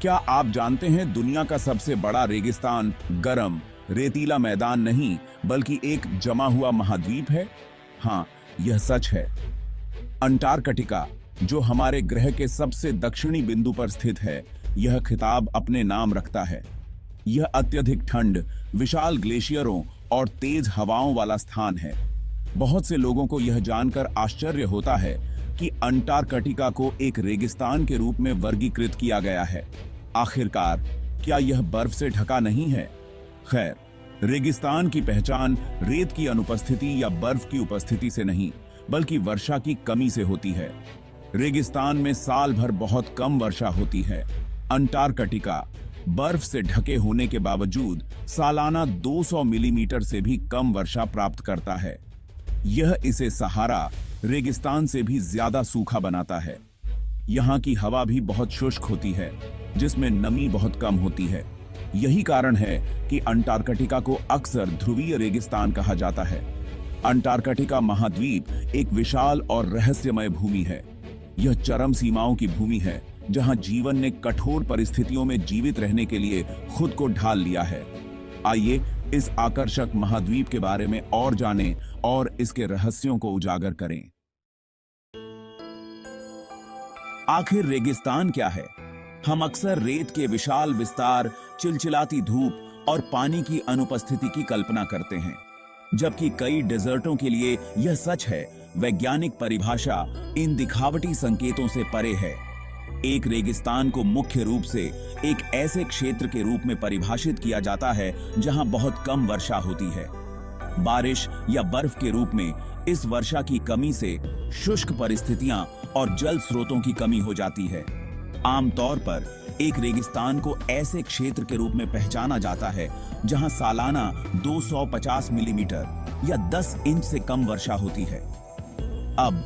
क्या आप जानते हैं दुनिया का सबसे बड़ा रेगिस्तान गर्म रेतीला मैदान नहीं बल्कि एक जमा हुआ महाद्वीप है? हाँ, यह सच है। अंटार्कटिका, जो हमारे ग्रह के सबसे दक्षिणी बिंदु पर स्थित है, यह खिताब अपने नाम रखता है। यह अत्यधिक ठंड, विशाल ग्लेशियरों और तेज हवाओं वाला स्थान है। बहुत से लोगों को यह जानकर आश्चर्य होता है कि अंटार्कटिका को एक रेगिस्तान के रूप में वर्गीकृत किया गया है। आखिरकार, क्या यह बर्फ से ढका नहीं है? खैर, रेगिस्तान की पहचान रेत की अनुपस्थिति या बर्फ की उपस्थिति से नहीं, बल्कि वर्षा की कमी से होती है। रेगिस्तान में साल भर बहुत कम वर्षा होती है। अंटार्कटिका बर्फ से ढके होने के बावजूद सालाना 200 मिलीमीटर से भी कम वर्षा प्राप्त करता है। यह इसे सहारा रेगिस्तान से भी ज्यादा सूखा बनाता है। यहाँ की हवा भी बहुत शुष्क होती है, जिसमें नमी बहुत कम होती है। यही कारण है कि अंटार्कटिका को अक्सर ध्रुवीय रेगिस्तान कहा जाता है। अंटार्कटिका महाद्वीप एक विशाल और रहस्यमय भूमि है। यह चरम सीमाओं की भूमि है, जहां जीवन ने कठोर परिस्थितियों में जीवित रहने के लिए खुद को ढाल लिया है। आइए इस आकर्षक महाद्वीप के बारे में और जानें और इसके रहस्यों को उजागर करें। आखिर रेगिस्तान क्या है? हम अक्सर रेत के विशाल विस्तार, चिलचिलाती धूप और पानी की अनुपस्थिति की कल्पना करते हैं, जबकि कई डेजर्टों के लिए यह सच है। वैज्ञानिक परिभाषा इन दिखावटी संकेतों से परे है। एक रेगिस्तान को मुख्य रूप से एक ऐसे क्षेत्र के रूप में परिभाषित किया जाता है जहां बहुत कम वर्षा होती है। बारिश या बर्फ के रूप में इस वर्षा की कमी से शुष्क परिस्थितियां और जल स्रोतों की कमी हो जाती है। आमतौर पर एक रेगिस्तान को ऐसे क्षेत्र के रूप में पहचाना जाता है जहां सालाना 250 मिलीमीटर या 10 इंच से कम वर्षा होती है। अब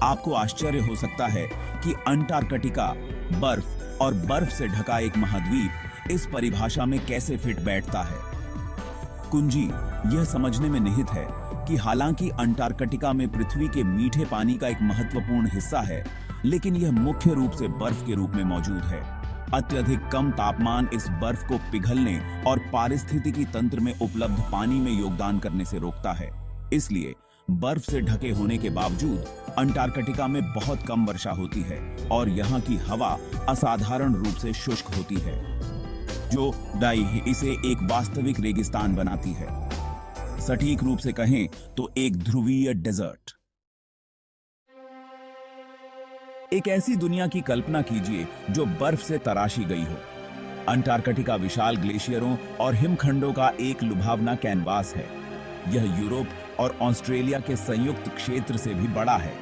आपको आश्चर्य हो सकता है कि अंटार्कटिका बर्फ और बर्फ से ढका एक महाद्वीप इस परिभाषा में कैसे फिट बैठता है। कुंजी यह समझने में निहित है कि हालांकि अंटार्कटिका में पृथ्वी के मीठे पानी का एक महत्वपूर्ण हिस्सा है, लेकिन यह मुख्य रूप से बर्फ के रूप में मौजूद है। अत्यधिक कम तापमान इस बर्फ को पिघलने और पारिस्थितिकी तंत्र में उपलब्ध पानी में योगदान करने से रोकता है। इसलिए बर्फ से ढके होने के बावजूद अंटार्कटिका में बहुत कम वर्षा होती है और यहाँ की हवा असाधारण रूप से शुष्क होती है, जो इसे एक वास्तविक रेगिस्तान बनाती है। सटीक रूप से कहें तो एक ध्रुवीय डेजर्ट। एक ऐसी दुनिया की कल्पना कीजिए जो बर्फ से तराशी गई हो। अंटार्कटिका विशाल ग्लेशियरों और हिमखंडों का एक लुभावना कैनवास है। यह यूरोप और ऑस्ट्रेलिया के संयुक्त क्षेत्र से भी बड़ा है।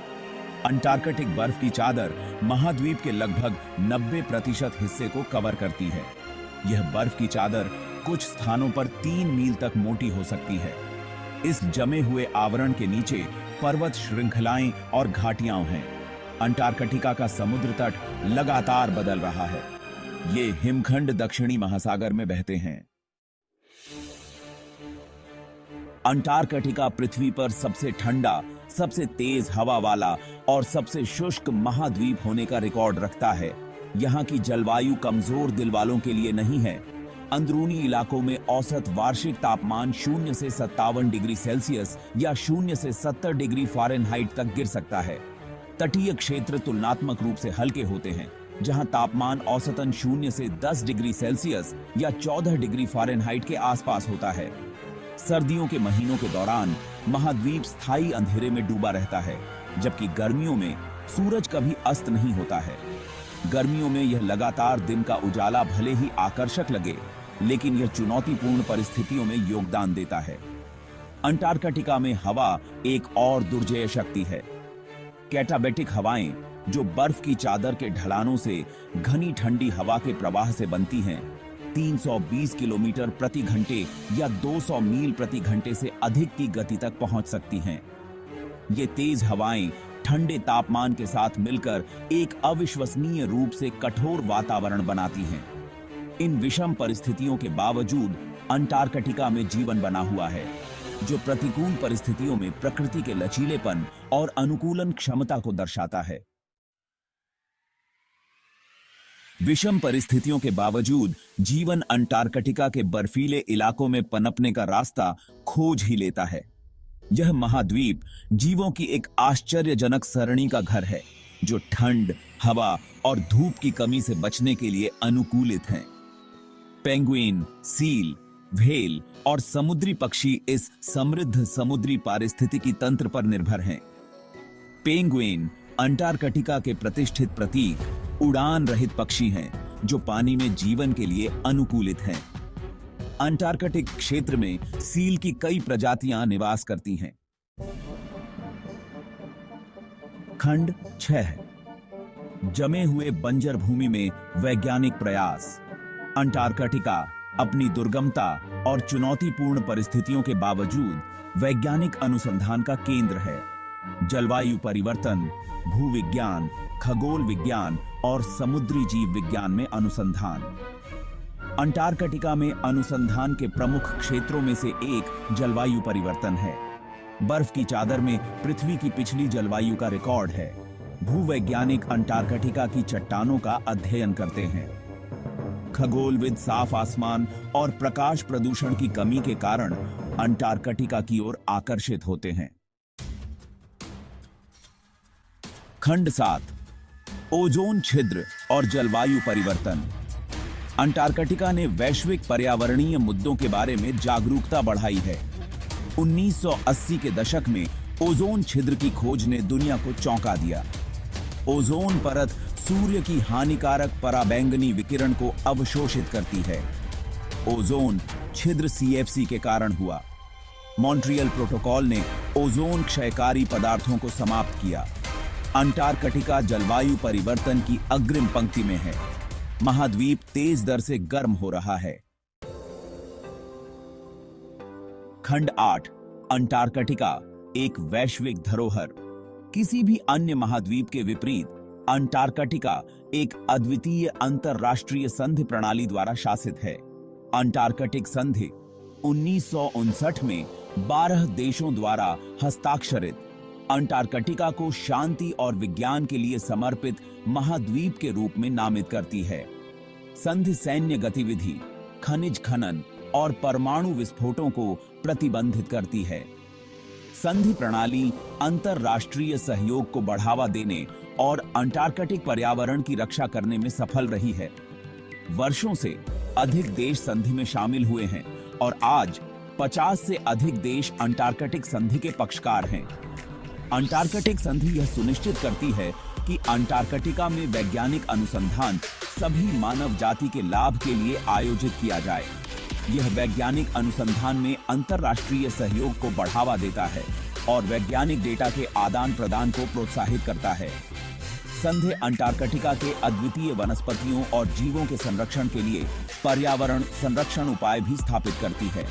अंटार्कटिक बर्फ की चादर महाद्वीप के लगभग 90% हिस्से को कवर करती है। यह बर्फ की चादर कुछ स्थानों पर 3 मील तक मोटी हो सकती है। इस जमे हुए आवरण के नीचे पर्वत श्रृंखलाएं और घाटियां हैं। अंटार्कटिका का समुद्र तट लगातार बदल रहा है। ये हिमखंड दक्षिणी महासागर में बहते हैं। अंटार्कटिका पृथ्वी पर सबसे ठंडा, सबसे तेज हवा वाला और सबसे शुष्क महाद्वीप होने का रिकॉर्ड रखता है। यहाँ की जलवायु कमजोर दिल वालों के लिए नहीं है। अंदरूनी इलाकों में औसत वार्षिक तापमान 0 से 57 डिग्री सेल्सियस या 0 से 70 डिग्री फ़ारेनहाइट तक गिर सकता है। तटीय क्षेत्र तुलनात्मक रूप से हल्के होते हैं, जहां तापमान औसतन 0 से 10 डिग्री सेल्सियस या 14 डिग्री फ़ारेनहाइट के आसपास होता है। सर्दियों के महीनों के दौरान महाद्वीप स्थायी अंधेरे में डूबा रहता है, जबकि गर्मियों में सूरज कभी अस्त नहीं होता है। गर्मियों में यह लगातार दिन का उजाला भले ही आकर्षक लगे, लेकिन यह चुनौतीपूर्ण परिस्थितियों में योगदान देता है। अंटार्कटिका में हवा एक और दुर्जय शक्ति है। कैटाबेटिक हवाएं, जो बर्फ की चादर के ढलानों से घनी ठंडी हवा के प्रवाह से बनती हैं, 320 किलोमीटर प्रति घंटे या 200 मील प्रति घंटे से अधिक की गति तक पहुंच सकती हैं। ये तेज हवाएं ठंडे तापमान के साथ मिलकर एक अविश्वसनीय रूप से कठोर वातावरण बनाती हैं। इन विषम परिस्थितियों के बावजूद अंटार्कटिका में जीवन बना हुआ है, जो प्रतिकूल परिस्थितियों में प्रकृति के लचीलेपन और अनुकूलन क्षमता को दर्शाता है। विषम परिस्थितियों के बावजूद जीवन अंटार्कटिका के बर्फीले इलाकों में पनपने का रास्ता खोज ही लेता है। यह महाद्वीप जीवों की एक आश्चर्यजनक सरणी का घर है, जो ठंड, हवा और धूप की कमी से बचने के लिए अनुकूलित हैं। पेंगुइन, सील, व्हेल और समुद्री पक्षी इस समृद्ध समुद्री पारिस्थितिकी तंत्र पर निर्भर हैं। पेंगुइन अंटार्कटिका के प्रतिष्ठित प्रतीक, उड़ान रहित पक्षी हैं, जो पानी में जीवन के लिए अनुकूलित हैं। अंटार्कटिक क्षेत्र में सील की कई प्रजातियां निवास करती हैं। खंड 6, जमे हुए बंजर भूमि में वैज्ञानिक प्रयास। अंटार्कटिका अपनी दुर्गमता और चुनौतीपूर्ण परिस्थितियों के बावजूद वैज्ञानिक अनुसंधान का केंद्र है। जलवायु परिवर्तन, भूविज्ञान, खगोल विज्ञान और समुद्री जीव विज्ञान में अनुसंधान। अंटार्कटिका में अनुसंधान के प्रमुख क्षेत्रों में से एक जलवायु परिवर्तन है। बर्फ की चादर में पृथ्वी की पिछली जलवायु का रिकॉर्ड है। भूवैज्ञानिक अंटार्कटिका की चट्टानों का अध्ययन करते हैं। खगोलविद साफ आसमान और प्रकाश प्रदूषण की कमी के कारण अंटार्कटिका की ओर आकर्षित होते हैं। खंड 7, ओजोन छिद्र और जलवायु परिवर्तन। अंटार्कटिका ने वैश्विक पर्यावरणीय मुद्दों के बारे में जागरूकता बढ़ाई है। 1980 के दशक में ओजोन छिद्र की खोज ने दुनिया को चौंका दिया। ओजोन परत सूर्य की हानिकारक पराबैंगनी विकिरण को अवशोषित करती है। ओजोन छिद्र CFC के कारण हुआ। मॉन्ट्रियल प्रोटोकॉल ने ओजोन क्षयकारी पदार्थों को समाप्त किया। अंटार्कटिका जलवायु परिवर्तन की अग्रिम पंक्ति में है। महाद्वीप तेज दर से गर्म हो रहा है। खंड 8, अंटार्कटिका एक वैश्विक धरोहर। किसी भी अन्य महाद्वीप के विपरीत अंटार्कटिका एक अद्वितीय अंतरराष्ट्रीय संधि प्रणाली द्वारा शासित है। अंटार्कटिक संधि 1959 में 12 देशों द्वारा हस्ताक्षरित अंटार्कटिका को शांति और विज्ञान के लिए समर्पित महाद्वीप के रूप में नामित करती है। संधि सैन्य गतिविधि, खनिज खनन और परमाणु विस्फोटों को प्रतिबंधित करती है। संधि प्रणाली अंतरराष्ट्रीय सहयोग को बढ़ावा देने और अंटार्कटिक पर्यावरण की रक्षा करने में सफल रही है। वर्षों से अधिक देश संधि में शामिल हुए हैं और आज 50 से अधिक देश अंटार्कटिक संधि के पक्षकार हैं। अंटार्कटिक संधि यह सुनिश्चित करती है कि अंटार्कटिका में वैज्ञानिक अनुसंधान सभी मानव जाति के लाभ के लिए आयोजित किया जाए। यह वैज्ञानिक अनुसंधान में अंतरराष्ट्रीय सहयोग को बढ़ावा देता है और वैज्ञानिक डेटा के आदान प्रदान को प्रोत्साहित करता है। संधि अंटार्कटिका के अद्वितीय वनस्पतियों और जीवों के संरक्षण के लिए पर्यावरण संरक्षण उपाय भी स्थापित करती है।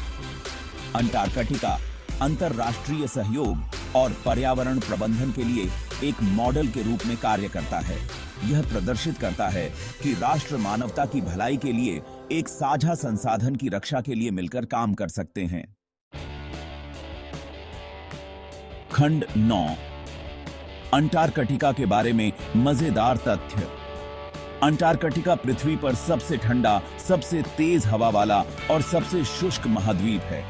अंटार्कटिका अंतरराष्ट्रीय सहयोग और पर्यावरण प्रबंधन के लिए एक मॉडल के रूप में कार्य करता है। यह प्रदर्शित करता है कि राष्ट्र मानवता की भलाई के लिए एक साझा संसाधन की रक्षा के लिए मिलकर काम कर सकते हैं। खंड 9, अंटार्कटिका के बारे में मजेदार तथ्य। अंटार्कटिका पृथ्वी पर सबसे ठंडा, सबसे तेज हवा वाला और सबसे शुष्क महाद्वीप है।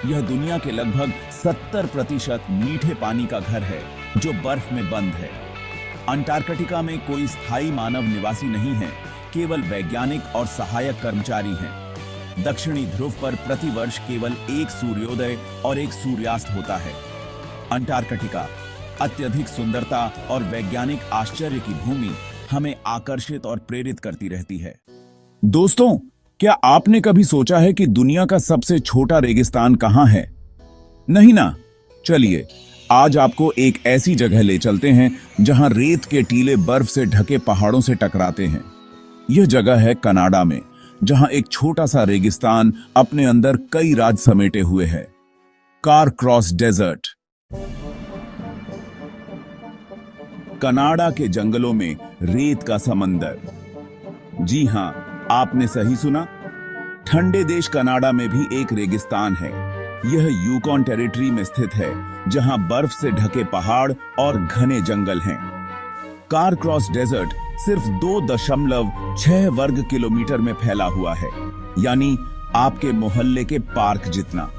यह दुनिया के लगभग 70% मीठे पानी का घर है, जो बर्फ में बंद है। अंटार्कटिका में कोई स्थायी मानव निवासी नहीं है, केवल वैज्ञानिक और सहायक कर्मचारी हैं। दक्षिणी ध्रुव पर प्रतिवर्ष केवल एक सूर्योदय और एक सूर्यास्त होता है। अंटार्कटिका अत्यधिक सुंदरता और वैज्ञानिक आश्चर्य की भूमि हमें आकर्षित और प्रेरित करती रहती है। दोस्तों, क्या आपने कभी सोचा है कि दुनिया का सबसे छोटा रेगिस्तान कहां है? नहीं ना? चलिए आज आपको एक ऐसी जगह ले चलते हैं जहां रेत के टीले बर्फ से ढके पहाड़ों से टकराते हैं। यह जगह है कनाडा में, जहां एक छोटा सा रेगिस्तान अपने अंदर कई राज समेटे हुए है। Carcross desert. कनाडा के जंगलों में रेत का समंदर। जी हां, आपने सही सुना। ठंडे देश कनाडा में भी एक रेगिस्तान है। यह यूकॉन टेरिटरी में स्थित है, जहां बर्फ से ढके पहाड़ और घने जंगल हैं। कारक्रॉस डेजर्ट सिर्फ 2.6 वर्ग किलोमीटर में फैला हुआ है, यानी आपके मोहल्ले के पार्क जितना।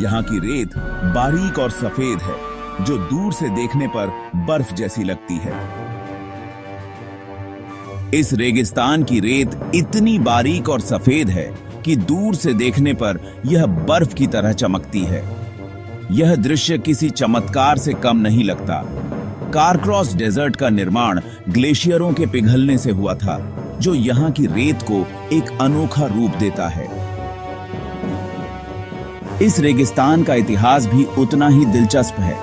यहाँ की रेत बारीक और सफेद है, जो दूर से देखने पर बर्फ जैसी लगती है। इस रेगिस्तान की रेत इतनी बारीक और सफेद है कि दूर से देखने पर यह बर्फ की तरह चमकती है। यह दृश्य किसी चमत्कार से कम नहीं लगता। कारक्रॉस डेजर्ट का निर्माण ग्लेशियरों के पिघलने से हुआ था, जो यहाँ की रेत को एक अनोखा रूप देता है। इस रेगिस्तान का इतिहास भी उतना ही दिलचस्प है।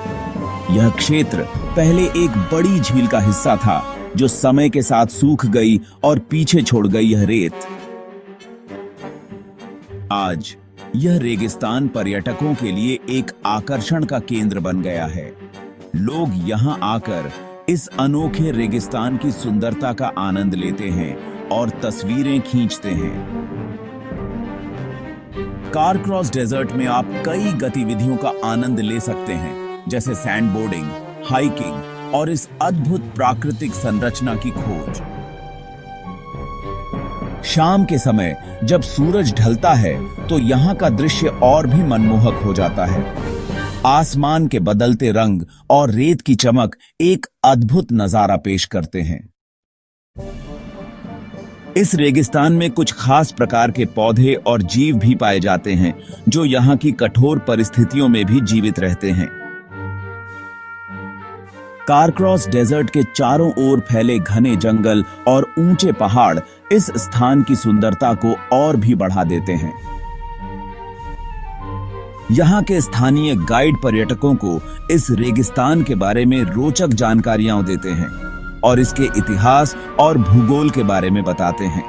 यह क्षेत्र पहले एक बड़ी झील का हिस्सा था, जो समय के साथ सूख गई और पीछे छोड़ गई यह रेत। आज यह रेगिस्तान पर्यटकों के लिए एक आकर्षण का केंद्र बन गया है। लोग यहां आकर इस अनोखे रेगिस्तान की सुंदरता का आनंद लेते हैं और तस्वीरें खींचते हैं। कारक्रॉस डेजर्ट में आप कई गतिविधियों का आनंद ले सकते हैं, जैसे सैंड बोर्डिंग, हाइकिंग और इस अद्भुत प्राकृतिक संरचना की खोज। शाम के समय जब सूरज ढलता है तो यहाँ का दृश्य और भी मनमोहक हो जाता है। आसमान के बदलते रंग और रेत की चमक एक अद्भुत नजारा पेश करते हैं। इस रेगिस्तान में कुछ खास प्रकार के पौधे और जीव भी पाए जाते हैं, जो यहाँ की कठोर परिस्थितियों में भी जीवित रहते हैं। कारक्रॉस डेजर्ट के चारों ओर फैले घने जंगल और ऊंचे पहाड़ इस स्थान की सुंदरता को और भी बढ़ा देते हैं। यहाँ के स्थानीय गाइड पर्यटकों को इस रेगिस्तान के बारे में रोचक जानकारियां देते हैं और इसके इतिहास और भूगोल के बारे में बताते हैं।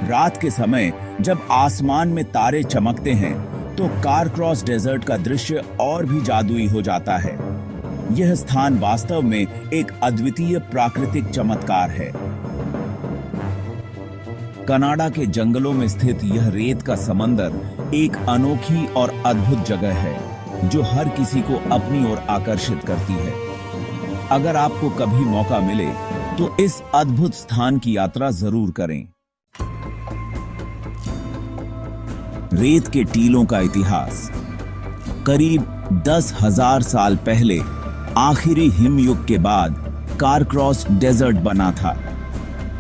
रात के समय जब आसमान में तारे चमकते हैं तो कारक्रॉस डेजर्ट का दृश्य और भी जादुई हो जाता है। यह स्थान वास्तव में एक अद्वितीय प्राकृतिक चमत्कार है। कनाडा के जंगलों में स्थित यह रेत का समंदर एक अनोखी और अद्भुत जगह है, जो हर किसी को अपनी ओर आकर्षित करती है। अगर आपको कभी मौका मिले तो इस अद्भुत स्थान की यात्रा जरूर करें। रेत के टीलों का इतिहास। करीब 10,000 साल पहले आखिरी हिमयुग के बाद कारक्रॉस डेजर्ट बना था।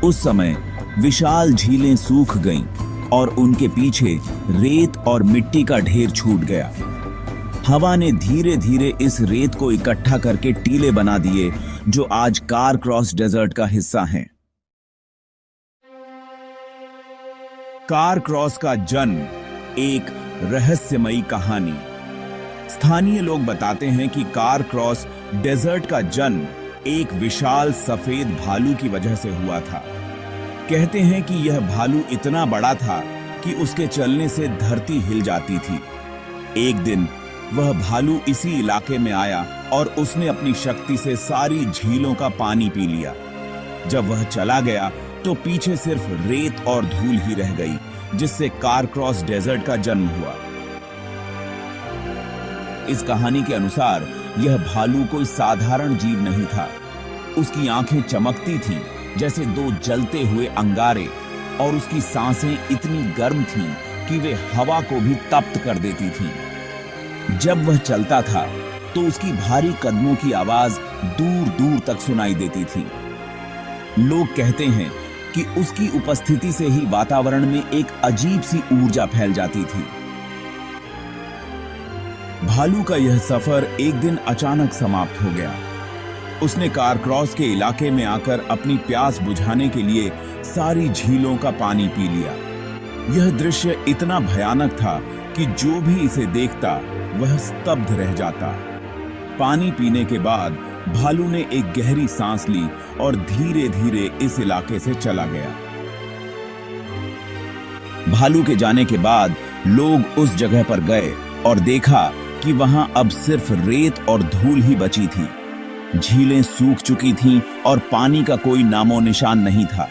उस समय विशाल झीलें सूख गईं और उनके पीछे रेत और मिट्टी का ढेर छूट गया। हवा ने धीरे धीरे इस रेत को इकट्ठा करके टीले बना दिए, जो आज कारक्रॉस डेजर्ट का हिस्सा हैं। कारक्रॉस का जन्म एक रहस्यमयी कहानी। स्थानीय लोग बताते हैं कि कारक्रॉस डेजर्ट का जन्म एक विशाल सफेद भालू की वजह से हुआ था। कहते हैं कि यह भालू इतना बड़ा था कि उसके चलने से धरती हिल जाती थी। एक दिन वह भालू इसी इलाके में आया और उसने अपनी शक्ति से सारी झीलों का पानी पी लिया। जब वह चला गया तो पीछे सिर्फ रेत और धूल ही रह गई, जिससे कारक्रॉस डेजर्ट का जन्म हुआ। इस कहानी के अनुसार यह भालू कोई साधारण जीव नहीं था। उसकी आंखें चमकती थीं जैसे दो जलते हुए अंगारे, और उसकी सांसें इतनी गर्म थीं कि वे हवा को भी तप्त कर देती थीं। जब वह चलता था तो उसकी भारी कदमों की आवाज दूर दूर तक सुनाई देती थी। लोग कहते हैं कि उसकी उपस्थिति से ही वातावरण में एक अजीब सी ऊर्जा फैल जाती थी। भालू का यह सफर एक दिन अचानक समाप्त हो गया। उसने कारक्रॉस के इलाके में आकर अपनी प्यास बुझाने के लिए सारी झीलों का पानी पी लिया। यह दृश्य इतना भयानक था कि जो भी इसे देखता वह स्तब्ध रह जाता। पानी पीने के बाद भालू ने एक गहरी सांस ली और धीरे धीरे इस इलाके से चला गया। भालू के जाने के बाद लोग उस जगह पर गए और देखा कि वहां अब सिर्फ रेत और धूल ही बची थी। झीलें सूख चुकी थीं और पानी का कोई नामो निशान नहीं था।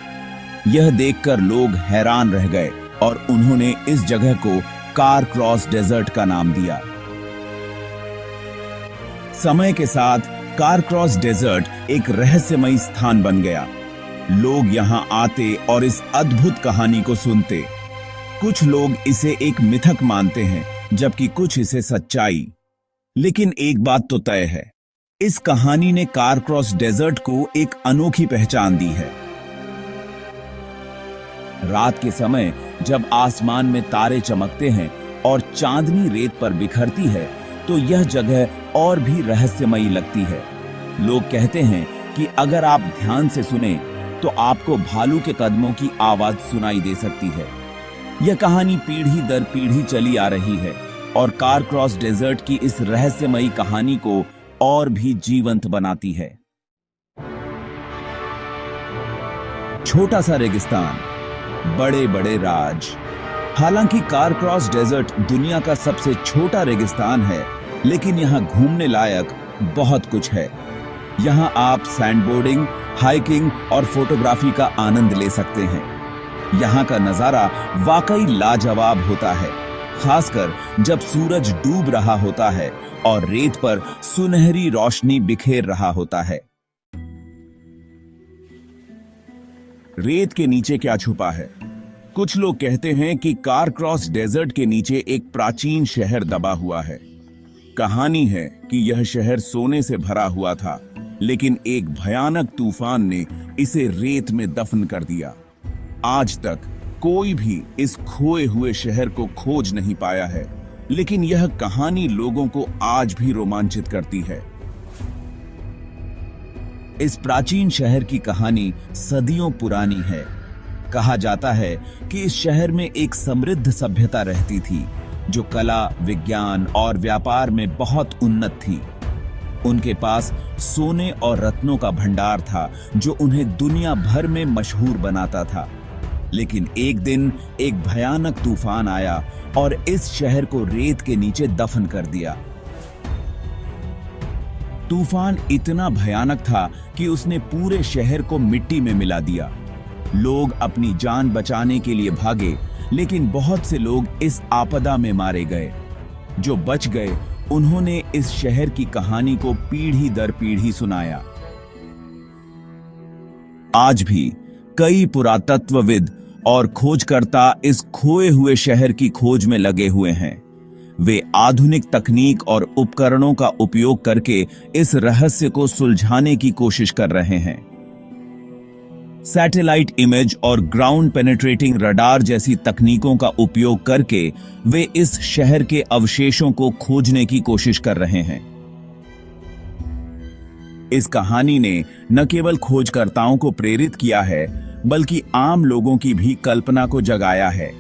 यह देखकर लोग हैरान रह गए और उन्होंने इस जगह को कारक्रॉस डेजर्ट का नाम दिया। समय के साथ कारक्रॉस डेजर्ट एक रहस्यमयी स्थान बन गया। लोग यहां आते और इस अद्भुत कहानी को सुनते। कुछ लोग इसे एक मिथक मानते हैं, जबकि कुछ इसे सच्चाई। लेकिन एक बात तो तय है, इस कहानी ने कारक्रॉस डेजर्ट को एक अनोखी पहचान दी है। रात के समय जब आसमान में तारे चमकते हैं और चांदनी रेत पर बिखरती है, तो यह जगह और भी रहस्यमयी लगती है। लोग कहते हैं कि अगर आप ध्यान से सुने तो आपको भालू के कदमों की आवाज सुनाई दे सकती है। यह कहानी पीढ़ी दर पीढ़ी चली आ रही है और कारक्रॉस डेजर्ट की इस रहस्यमयी कहानी को और भी जीवंत बनाती है। छोटा सा रेगिस्तान, बड़े बड़े राज। हालांकि कारक्रॉस डेजर्ट दुनिया का सबसे छोटा रेगिस्तान है, लेकिन यहाँ घूमने लायक बहुत कुछ है। यहाँ आप सैंडबोर्डिंग, हाइकिंग और फोटोग्राफी का आनंद ले सकते हैं। यहाँ का नजारा वाकई लाजवाब होता है, खासकर जब सूरज डूब रहा होता है और रेत पर सुनहरी रोशनी बिखेर रहा होता है। रेत के नीचे क्या छुपा है? कुछ लोग कहते हैं कि कारक्रॉस डेजर्ट के नीचे एक प्राचीन शहर दबा हुआ है। कहानी है कि यह शहर सोने से भरा हुआ था, लेकिन एक भयानक तूफान ने इसे रेत में दफन कर दिया। आज तक कोई भी इस खोए हुए शहर को खोज नहीं पाया है, लेकिन यह कहानी लोगों को आज भी रोमांचित करती है। इस प्राचीन शहर की कहानी सदियों पुरानी है। कहा जाता है कि इस शहर में एक समृद्ध सभ्यता रहती थी, जो कला, विज्ञान और व्यापार में बहुत उन्नत थी। उनके पास सोने और रत्नों का भंडार था, जो उन्हें दुनिया भर में मशहूर बनाता था। लेकिन एक दिन एक भयानक तूफान आया और इस शहर को रेत के नीचे दफन कर दिया। तूफान इतना भयानक था कि उसने पूरे शहर को मिट्टी में मिला दिया। लोग अपनी जान बचाने के लिए भागे, लेकिन बहुत से लोग इस आपदा में मारे गए। जो बच गए, उन्होंने इस शहर की कहानी को पीढ़ी दर पीढ़ी सुनाया। आज भी कई पुरातत्वविद और खोजकर्ता इस खोए हुए शहर की खोज में लगे हुए हैं। वे आधुनिक तकनीक और उपकरणों का उपयोग करके इस रहस्य को सुलझाने की कोशिश कर रहे हैं। सैटेलाइट इमेज और ग्राउंड पेनिट्रेटिंग रडार जैसी तकनीकों का उपयोग करके वे इस शहर के अवशेषों को खोजने की कोशिश कर रहे हैं। इस कहानी ने न केवल खोजकर्ताओं को प्रेरित किया है, बल्कि आम लोगों की भी कल्पना को जगाया है।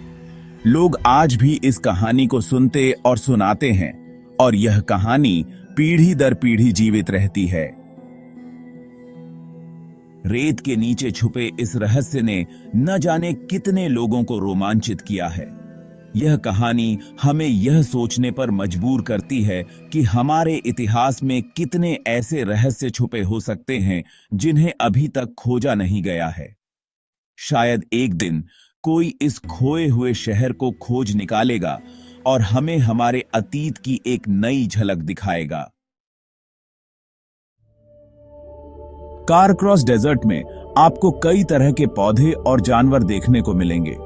लोग आज भी इस कहानी को सुनते और सुनाते हैं, और यह कहानी पीढ़ी दर पीढ़ी जीवित रहती है। रेत के नीचे छुपे इस रहस्य ने न जाने कितने लोगों को रोमांचित किया है। यह कहानी हमें यह सोचने पर मजबूर करती है कि हमारे इतिहास में कितने ऐसे रहस्य छुपे हो सकते हैं जिन्हें अभी तक खोजा नहीं गया है। शायद एक दिन कोई इस खोए हुए शहर को खोज निकालेगा और हमें हमारे अतीत की एक नई झलक दिखाएगा। कारक्रॉस डेजर्ट में आपको कई तरह के पौधे और जानवर देखने को मिलेंगे।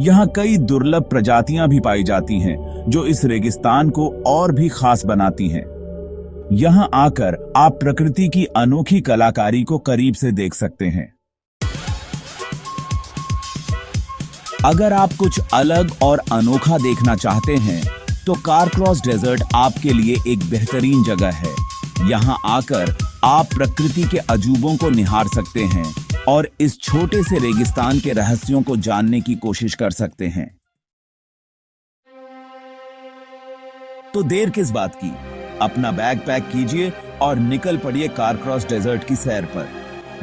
यहाँ कई दुर्लभ प्रजातियां भी पाई जाती हैं, जो इस रेगिस्तान को और भी खास बनाती हैं। यहाँ आकर आप प्रकृति की अनोखी कलाकारी को करीब से देख सकते हैं। अगर आप कुछ अलग और अनोखा देखना चाहते हैं, तो कारक्रॉस डेजर्ट आपके लिए एक बेहतरीन जगह है। यहाँ आकर आप प्रकृति के अजूबों को निहार सकते हैं और इस छोटे से रेगिस्तान के रहस्यों को जानने की कोशिश कर सकते हैं। तो देर किस बात की? अपना बैग पैक कीजिए और निकल पड़िए कारक्रॉस डेजर्ट की सैर पर।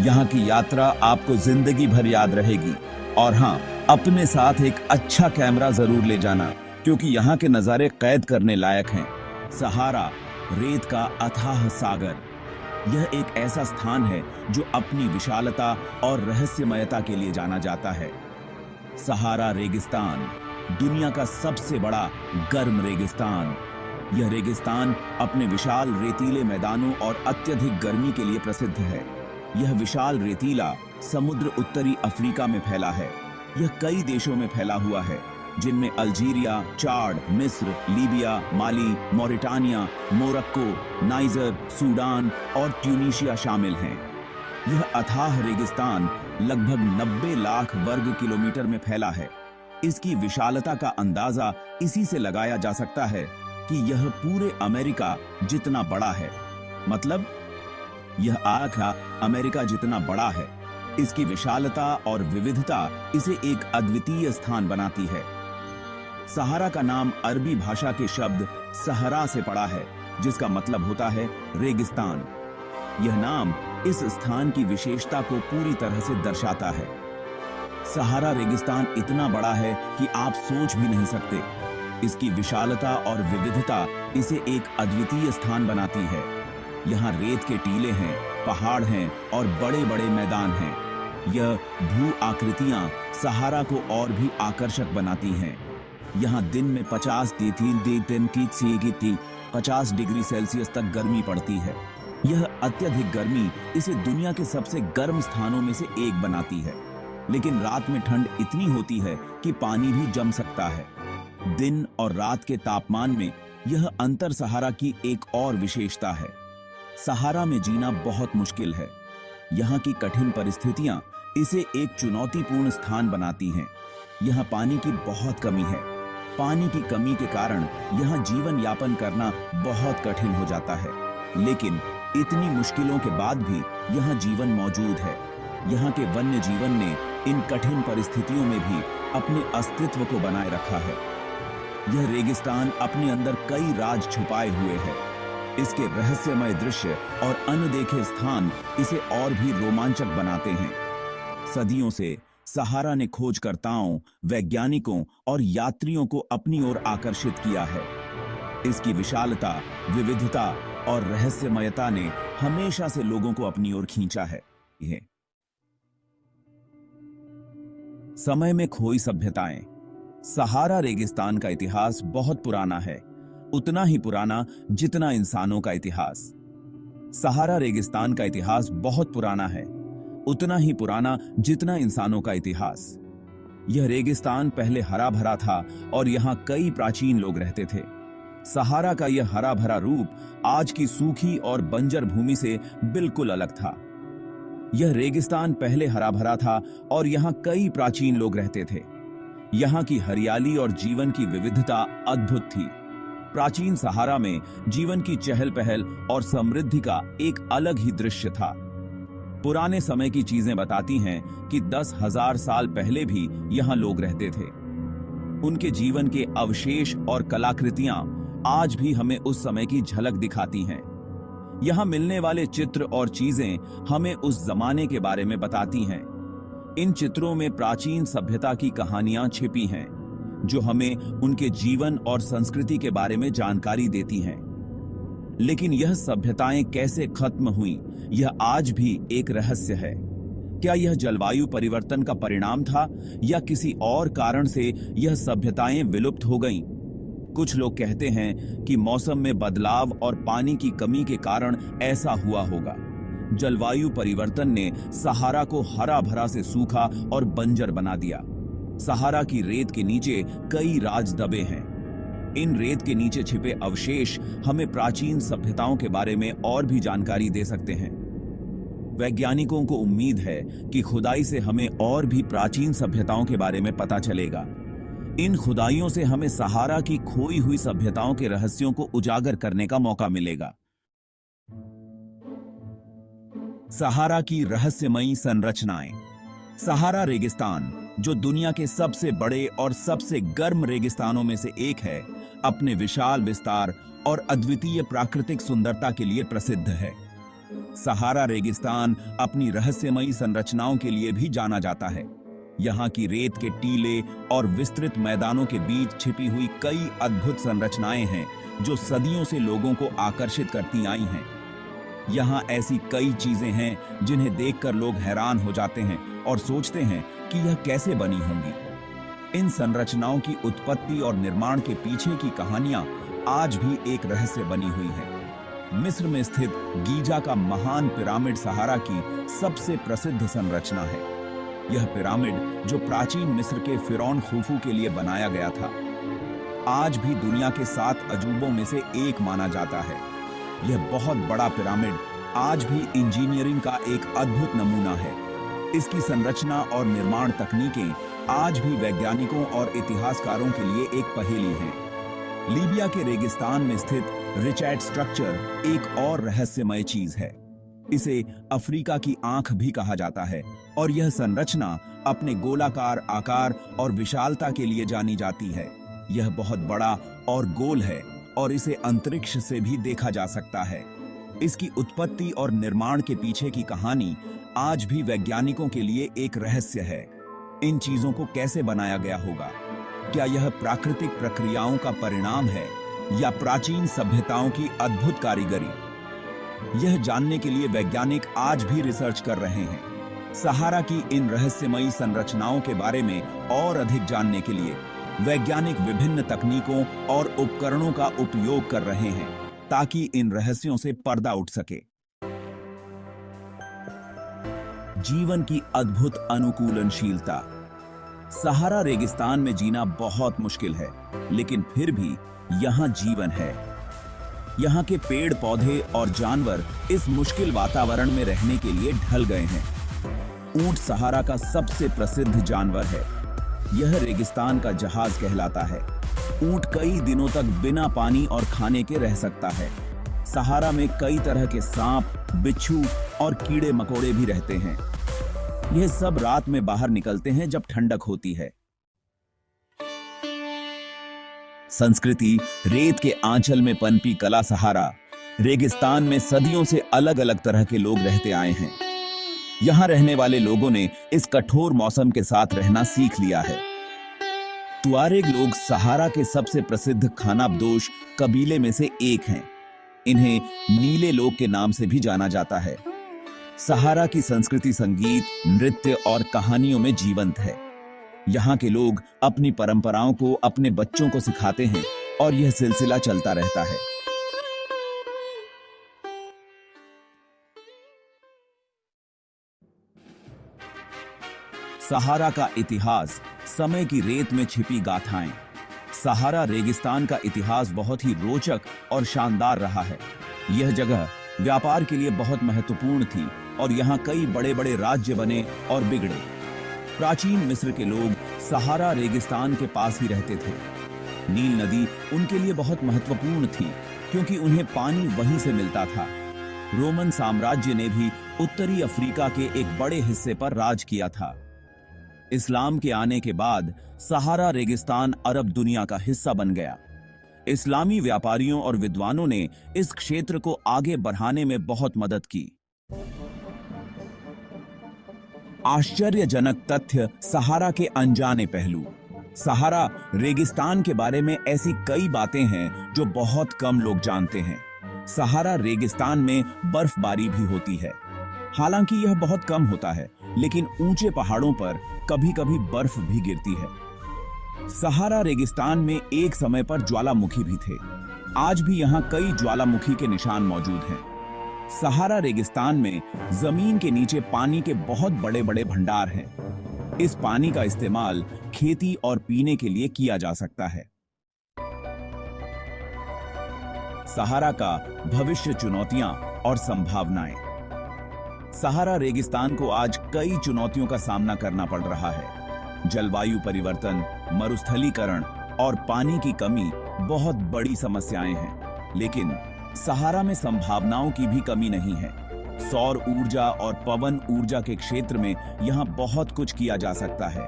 यहाँ की यात्रा आपको जिंदगी भर याद रहेगी। और हाँ, अपने साथ एक अच्छा कैमरा जरूर ले जाना, क्योंकि यहाँ के नजारे कैद करने लायक हैं। सहारा, रेत का अथाह सागर, यह एक ऐसा स्थान है जो अपनी विशालता और रहस्यमयता के लिए जाना जाता है। सहारा रेगिस्तान, दुनिया का सबसे बड़ा गर्म रेगिस्तान, यह रेगिस्तान अपने विशाल रेतीले मैदानों और अत्यधिक गर्मी के लिए प्रसिद्ध है। यह विशाल रेतीला समुद्र उत्तरी अफ्रीका में फैला है। यह कई देशों में फैला हुआ है, जिनमें अल्जीरिया, चाड, मिस्र, लीबिया, माली, मॉरिटानिया, मोरक्को, नाइजर, सूडान और ट्यूनीशिया शामिल हैं। यह अथाह रेगिस्तान लगभग 90 लाख वर्ग किलोमीटर में फैला है। इसकी विशालता का अंदाजा इसी से लगाया जा सकता है कि यह पूरे अमेरिका जितना बड़ा है। मतलब यह आखा अमेरिका जितना बड़ा है। इसकी विशालता और विविधता इसे एक अद्वितीय स्थान बनाती है। सहारा का नाम अरबी भाषा के शब्द सहरा से पड़ा है, जिसका मतलब होता है रेगिस्तान। यह नाम इस स्थान की विशेषता को पूरी तरह से दर्शाता है। सहारा रेगिस्तान इतना बड़ा है कि आप सोच भी नहीं सकते। इसकी विशालता और विविधता इसे एक अद्वितीय स्थान बनाती है। यहाँ रेत के टीले हैं, पहाड़ हैं और बड़े बड़े मैदान हैं। यह भू आकृतियां सहारा को और भी आकर्षक बनाती हैं। यहाँ दिन में 50 डिग्री सेल्सियस तक गर्मी पड़ती है। यह अत्यधिक गर्मी इसे दुनिया के सबसे गर्म स्थानों में से एक बनाती है। लेकिन रात में ठंड इतनी होती है कि पानी भी जम सकता है। दिन और रात के तापमान में यह अंतर सहारा की एक और विशेषता है। सहारा में जीना बहुत मुश्किल है। यहाँ की कठिन परिस्थितियां इसे एक चुनौतीपूर्ण स्थान बनाती हैं। यहाँ पानी की बहुत कमी है। पानी की कमी के कारण यहाँ जीवन यापन करना बहुत कठिन हो जाता है। लेकिन इतनी मुश्किलों के बाद भी यहाँ जीवन मौजूद है। यहाँ के वन्य जीवन ने इन कठिन परिस्थितियों में भी अपने अस्तित्व को बनाए रखा है। यह रेगिस्तान अपने अंदर कई राज छुपाए हुए है। इसके रहस्यमय दृश्य और अनदेखे स्थान इसे और भी रोमांचक बनाते हैं। सदियों से सहारा ने खोजकर्ताओं, वैज्ञानिकों और यात्रियों को अपनी ओर आकर्षित किया है। इसकी विशालता, विविधता और रहस्यमयता ने हमेशा से लोगों को अपनी ओर खींचा है। समय में खोई सभ्यताएं। सहारा रेगिस्तान का इतिहास बहुत पुराना है, उतना ही पुराना जितना इंसानों का इतिहास। सहारा रेगिस्तान का इतिहास बहुत पुराना है, उतना ही पुराना जितना इंसानों का इतिहास। यह रेगिस्तान पहले हरा भरा था और यहाँ कई प्राचीन लोग रहते थे। सहारा का यह हरा भरा रूप आज की सूखी और बंजर भूमि से बिल्कुल अलग था। यह रेगिस्तान पहले हरा भरा था और यहाँ कई प्राचीन लोग रहते थे। यहाँ की हरियाली और जीवन की विविधता अद्भुत थी। प्राचीन सहारा में जीवन की चहल पहल और समृद्धि का एक अलग ही दृश्य था। पुराने समय की चीजें बताती हैं कि 10,000 साल पहले भी यहाँ लोग रहते थे। उनके जीवन के अवशेष और कलाकृतियां आज भी हमें उस समय की झलक दिखाती हैं। यहाँ मिलने वाले चित्र और चीजें हमें उस जमाने के बारे में बताती हैं। इन चित्रों में प्राचीन सभ्यता की कहानियां छिपी हैं, जो हमें उनके जीवन और संस्कृति के बारे में जानकारी देती हैं। लेकिन यह सभ्यताएं कैसे खत्म हुई, यह आज भी एक रहस्य है। क्या यह जलवायु परिवर्तन का परिणाम था या किसी और कारण से यह सभ्यताएं विलुप्त हो गईं? कुछ लोग कहते हैं कि मौसम में बदलाव और पानी की कमी के कारण ऐसा हुआ होगा। जलवायु परिवर्तन ने सहारा को हरा भरा से सूखा और बंजर बना दिया। सहारा की रेत के नीचे कई राज दबे हैं। इन रेत के नीचे छिपे अवशेष हमें प्राचीन सभ्यताओं के बारे में और भी जानकारी दे सकते हैं। वैज्ञानिकों को उम्मीद है कि खुदाई से हमें और भी प्राचीन सभ्यताओं के बारे में पता चलेगा। इन खुदाइयों से हमें सहारा की खोई हुई सभ्यताओं के रहस्यों को उजागर करने का मौका मिलेगा। सहारा की रहस्यमयी संरचनाएं। सहारा रेगिस्तान, जो दुनिया के सबसे बड़े और सबसे गर्म रेगिस्तानों में से एक है, अपने विशाल विस्तार और अद्वितीय प्राकृतिक सुंदरता के लिए प्रसिद्ध है। सहारा रेगिस्तान अपनी रहस्यमयी संरचनाओं के लिए भी जाना जाता है। यहाँ की रेत के टीले और विस्तृत मैदानों के बीच छिपी हुई कई अद्भुत संरचनाएं हैं, जो सदियों से लोगों को आकर्षित करती आई हैं। यहाँ ऐसी कई चीजें हैं जिन्हें देखकर लोग हैरान हो जाते हैं और सोचते हैं कि यह कैसे बनी होंगी। इन संरचनाओं की उत्पत्ति और निर्माण के पीछे की कहानियां आज भी एक रहस्य बनी हुई है। मिस्र में स्थित गीजा का महान पिरामिड सहारा की सबसे प्रसिद्ध संरचना है। यह पिरामिड जो प्राचीन मिस्र के फिरौन खुफू के लिए बनाया गया था, आज भी दुनिया के 7 अजूबों में से एक माना जाता है। यह बहुत बड़ा पिरामिड आज भी इंजीनियरिंग का एक अद्भुत नमूना है। इसकी संरचना और निर्माण तकनीकें आज भी वैज्ञानिकों और इतिहासकारों के लिए एक पहेली हैं। लीबिया के रेगिस्तान में स्थित रिचैट स्ट्रक्चर एक और रहस्यमय चीज है। इसे अफ्रीका की आंख भी कहा जाता है और यह संरचना अपने गोलाकार आकार और विशालता के लिए जानी जाती है। यह बहुत बड़ा और गोल है और इसे अंतरिक्ष से भी देखा जा सकता है। इसकी उत्पत्ति और निर्माण के पीछे की कहानी आज भी वैज्ञानिकों के लिए एक रहस्य है। इन चीजों को कैसे बनाया गया होगा? क्या यह प्राकृतिक प्रक्रियाओं का परिणाम है या प्राचीन सभ्यताओं की अद्भुत कारीगरी? यह जानने के लिए वैज्ञानिक आज भी रिसर्च कर रहे हैं। सहारा की इन रहस्यमयी संरचनाओं के बारे में और अधिक जानने के लिए वैज्ञानिक विभिन्न तकनीकों और उपकरणों का उपयोग कर रहे हैं ताकि इन रहस्यों से पर्दा उठ सके। जीवन की अद्भुत अनुकूलनशीलता। सहारा रेगिस्तान में जीना बहुत मुश्किल है, लेकिन फिर भी यहां जीवन है। यहां के पेड़ पौधे और जानवर इस मुश्किल वातावरण में रहने के लिए ढल गए हैं। ऊंट सहारा का सबसे प्रसिद्ध जानवर है। यह रेगिस्तान का जहाज कहलाता है। ऊंट कई दिनों तक बिना पानी और खाने के रह सकता है। सहारा में कई तरह के सांप, बिच्छू और कीड़े मकोड़े भी रहते हैं। यह सब रात में बाहर निकलते हैं जब ठंडक होती है। संस्कृति। रेत के आंचल में पनपी कला सहारा रेगिस्तान में सदियों से अलग अलग तरह के लोग रहते आए हैं। यहां रहने वाले लोगों ने इस कठोर मौसम के साथ रहना सीख लिया है। तुआरेग लोग सहारा के सबसे प्रसिद्ध खानाबदोश कबीले में से एक हैं। इन्हें नीले लोग के नाम से भी जाना जाता है। सहारा की संस्कृति संगीत, नृत्य और कहानियों में जीवंत है। यहाँ के लोग अपनी परंपराओं को अपने बच्चों को सिखाते हैं और यह सिलसिला चलता रहता है। सहारा का इतिहास। समय की रेत में छिपी गाथाएं। सहारा रेगिस्तान का इतिहास बहुत ही रोचक और शानदार रहा है। यह जगह व्यापार के लिए बहुत महत्वपूर्ण थी और यहाँ कई बड़े बड़े राज्य बने और बिगड़े। प्राचीन मिस्र के लोग सहारा रेगिस्तान के पास ही रहते थे। नील नदी उनके लिए बहुत महत्वपूर्ण थी क्योंकि उन्हें पानी वहीं से मिलता था। रोमन साम्राज्य ने भी उत्तरी अफ्रीका के एक बड़े हिस्से पर राज किया था। इस्लाम के आने के बाद सहारा रेगिस्तान अरब दुनिया का हिस्सा बन गया। इस्लामी व्यापारियों और विद्वानों ने इस क्षेत्र को आगे बढ़ाने में बहुत मदद की। आश्चर्यजनक तथ्य। सहारा के अनजाने पहलू। सहारा रेगिस्तान के बारे में ऐसी कई बातें हैं जो बहुत कम लोग जानते हैं। सहारा रेगिस्तान में बर्फबारी भी होती है। हालांकि यह बहुत कम होता है, लेकिन ऊंचे पहाड़ों पर कभी कभी बर्फ भी गिरती है। सहारा रेगिस्तान में एक समय पर ज्वालामुखी भी थे। आज भी यहाँ कई ज्वालामुखी के निशान मौजूद हैं। सहारा रेगिस्तान में जमीन के नीचे पानी के बहुत बड़े बड़े भंडार हैं। इस पानी का इस्तेमाल खेती और पीने के लिए किया जा सकता है। सहारा का भविष्य, चुनौतियां और संभावनाएं। सहारा रेगिस्तान को आज कई चुनौतियों का सामना करना पड़ रहा है। जलवायु परिवर्तन, मरुस्थलीकरण और पानी की कमी बहुत बड़ी समस्याएं हैं, लेकिन सहारा में संभावनाओं की भी कमी नहीं है। सौर ऊर्जा और पवन ऊर्जा के क्षेत्र में यहां बहुत कुछ किया जा सकता है।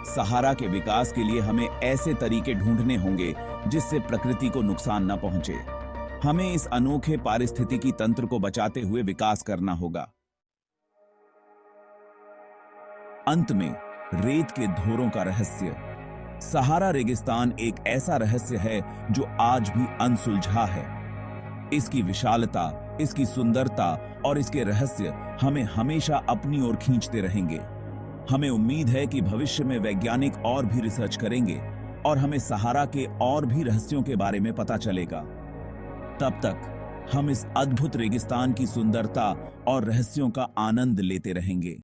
सहारा के विकास के लिए हमें ऐसे तरीके ढूंढने होंगे जिससे प्रकृति को नुकसान न पहुंचे। हमें इस अनोखे पारिस्थितिकी तंत्र को बचाते हुए विकास करना होगा। अंत में रेत के धोरों का रहस्य। सहारा रेगिस्तान एक ऐसा रहस्य है जो आज भी अनसुलझा है। इसकी विशालता, इसकी सुंदरता और इसके रहस्य हमें हमेशा अपनी ओर खींचते रहेंगे। हमें उम्मीद है कि भविष्य में वैज्ञानिक और भी रिसर्च करेंगे और हमें सहारा के और भी रहस्यों के बारे में पता चलेगा। तब तक हम इस अद्भुत रेगिस्तान की सुंदरता और रहस्यों का आनंद लेते रहेंगे।